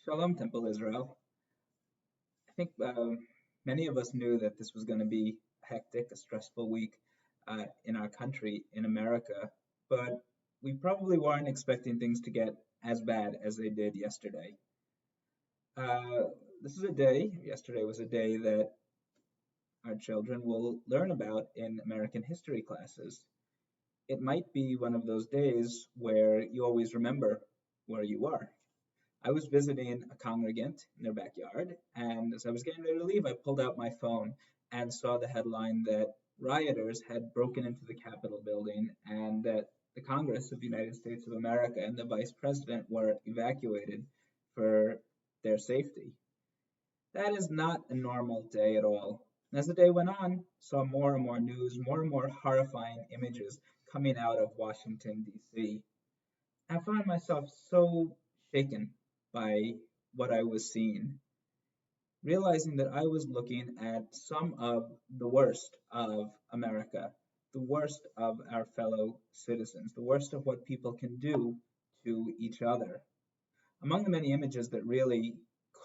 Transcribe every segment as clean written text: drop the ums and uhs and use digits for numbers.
Shalom, Temple Israel. I think many of us knew that this was going to be a hectic, a stressful week in our country, in America, but we probably weren't expecting things to get as bad as they did yesterday. Uh, yesterday was a day that our children will learn about in American history classes. It might be one of those days where you always remember where you are. I was visiting a congregant in their backyard, and as I was getting ready to leave, I pulled out my phone and saw the headline that rioters had broken into the Capitol building and that the Congress of the United States of America and the Vice President were evacuated for their safety. That is not a normal day at all. And as the day went on, saw more and more news, more and more horrifying images coming out of Washington, D.C. I found myself so shaken by what I was seeing, realizing that I was looking at some of the worst of America, the worst of our fellow citizens, the worst of what people can do to each other. Among the many images that really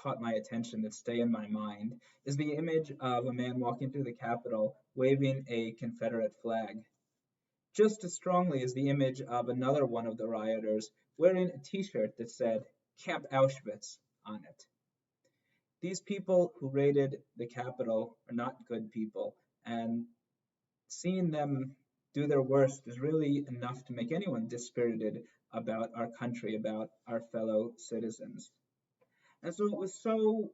caught my attention, that stay in my mind, is the image of a man walking through the Capitol waving a Confederate flag. Just as strongly as the image of another one of the rioters wearing a t-shirt that said Camp Auschwitz on it. These people who raided the Capitol are not good people, and seeing them do their worst is really enough to make anyone dispirited about our country, about our fellow citizens. And so it was so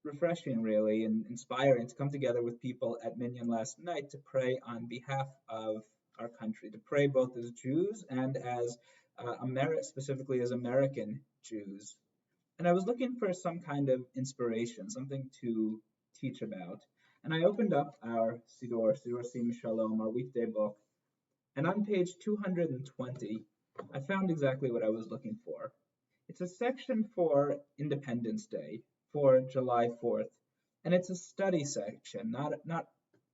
refreshing, really, and inspiring to come together with people at Minyan last night to pray on behalf of our country, to pray both as Jews and as specifically as American Jews. And I was looking for some kind of inspiration, something to teach about. And I opened up our Siddur Sim Shalom, our weekday book, and on page 220, I found exactly what I was looking for. It's a section for Independence Day, for July 4th, and it's a study section, not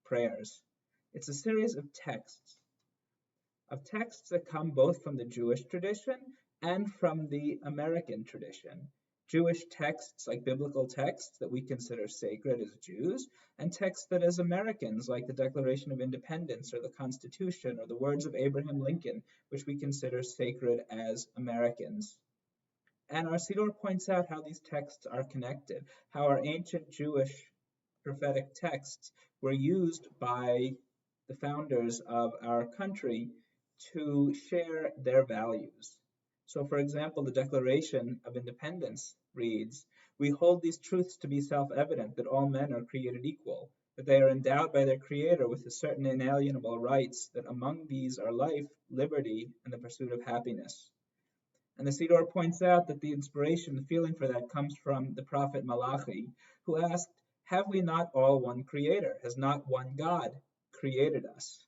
prayers. It's a series of texts that come both from the Jewish tradition and from the American tradition. Jewish texts, like biblical texts that we consider sacred as Jews, and texts that as Americans, like the Declaration of Independence or the Constitution or the words of Abraham Lincoln, which we consider sacred as Americans. And our Siddur points out how these texts are connected, how our ancient Jewish prophetic texts were used by the founders of our country to share their values. So, for example, the Declaration of Independence reads, "We hold these truths to be self-evident, that all men are created equal, that they are endowed by their Creator with a certain inalienable rights, that among these are life, liberty, and the pursuit of happiness." And the Siddur points out that the inspiration, the feeling for that comes from the prophet Malachi, who asked, "Have we not all one Creator? Has not one God created us?"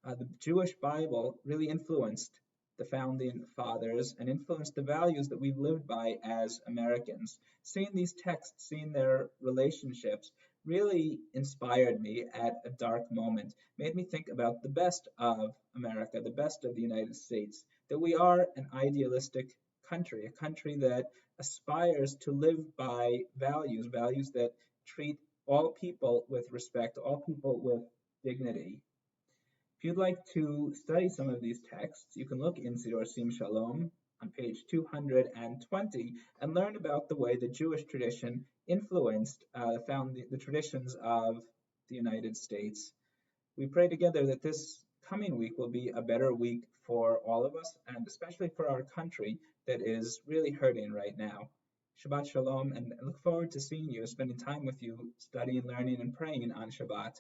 The Jewish Bible really influenced the founding fathers and influenced the values that we've lived by as Americans. Seeing these texts, seeing their relationships, really inspired me at a dark moment, made me think about the best of America, the best of the United States, that we are an idealistic country, a country that aspires to live by values, values that treat all people with respect, all people with dignity. If you'd like to study some of these texts, you can look in Siddur Sim Shalom on page 220 and learn about the way the Jewish tradition influenced the traditions of the United States. We pray together that this coming week will be a better week for all of us, and especially for our country that is really hurting right now. Shabbat Shalom, and I look forward to seeing you, spending time with you, studying, learning, and praying on Shabbat.